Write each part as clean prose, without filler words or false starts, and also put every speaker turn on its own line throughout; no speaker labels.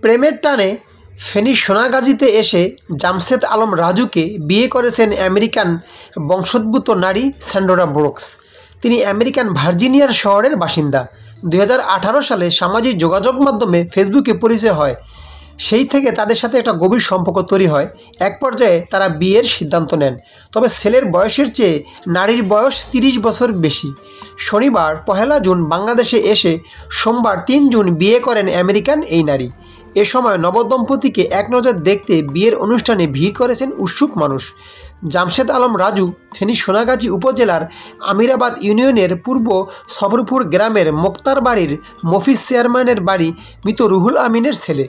প্রেমের টানে ফেনীর সোনাগাজীতে এসে জামশেদ আলম রাজুকে বিয়ে করেছেন আমেরিকান বংশোদ্ভূত নারী স্যান্ডোরা ব্রুকস। তিনি আমেরিকান ভার্জিনিয়ার শহরের বাসিন্দা। 2018 সালে সামাজিক যোগাযোগ মাধ্যমে ফেসবুকে পরিচয় হয়। সেই থেকে তাদের সাথে একটা গভীর সম্পর্ক তৈরি হয়। এক পর্যায়ে তারা বিয়ের সিদ্ধান্ত নেন। তবে ছেলের বয়সের চেয়ে নারীর বয়স 30 বছর বেশি। শনিবার 1 জুন বাংলাদেশে এসে সোমবার 3 জুন বিয়ে করেন আমেরিকান এই নারী। এ সময় নবদম্পতিকে এক নজর দেখতে বিয়ের অনুষ্ঠানে ভিড় করেছেন উৎসুক মানুষ। জামশেদ আলম রাজু ফেনী সোনাগাজী উপজেলার আমিরাবাদ ইউনিয়নের পূর্ব সবরপুর গ্রামের মোক্তার বাড়ির মফিজ চেয়ারম্যানের বাড়ি মৃত রুহুল আমিনের ছেলে।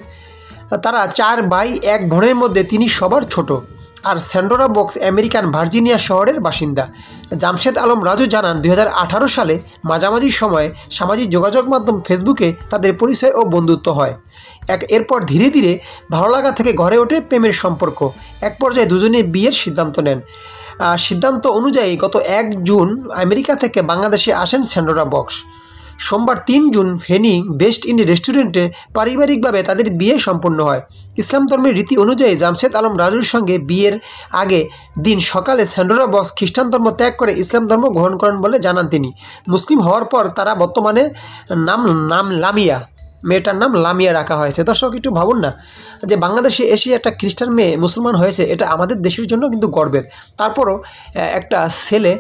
তারা 4 ভাই 1 বোনের মধ্যে তিনি সবার ছোট। আর স্যান্ডোরা ব্রুকস আমেরিকান ভার্জিনিয়া শহরের বাসিন্দা। জামশেদ আলম রাজু জানান 2018 সালে মাঝামাঝি সময়ে সামাজিক যোগাযোগ মাধ্যম ফেসবুকে তাদের পরিচয় ও বন্ধুত্ব হয়। এরপর ধীরে ধীরে ভালো লাগা থেকে গড়ে ওঠে প্রেমের সম্পর্ক। এক পর্যায়ে দুজনে বিয়ের সিদ্ধান্ত নেন। সিদ্ধান্ত অনুযায়ী গত 1 জুন আমেরিকা থেকে বাংলাদেশে আসেন স্যান্ডোরা ব্রুকস। সোমবার 3 জুন ফেনী বেস্ট ইন্ডি রেস্টুরেন্টে পারিবারিকভাবে তাদের বিয়ে সম্পন্ন হয়। ইসলাম ধর্মের রীতি অনুযায়ী জামশেদ আলম রাজুর সঙ্গে বিয়ের আগে দিন সকালে স্যান্ডোরা ব্রুকস খ্রিস্টান ধর্ম ত্যাগ করে ইসলাম ধর্ম গ্রহণ করেন বলে জানান তিনি। মুসলিম হওয়ার পর তারা বর্তমানে নাম লামিয়া, মেয়েটার নাম লামিয়া রাখা হয়েছে। দর্শক একটু ভাবুন না, যে বাংলাদেশে এসে একটা খ্রিস্টান মেয়ে মুসলমান হয়েছে, এটা আমাদের দেশের জন্য কিন্তু গর্বের। তারপরও একটা ছেলে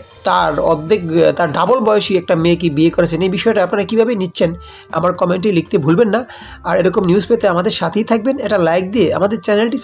তার ডাবল বয়সী একটা মেয়েকে বিয়ে করেছেন। এই বিষয়টা আপনারা কীভাবে নিচ্ছেন আমার কমেন্টে লিখতে ভুলবেন না। আর এরকম নিউজ পেতে আমাদের সাথেই থাকবেন। এটা লাইক দিয়ে আমাদের চ্যানেলটি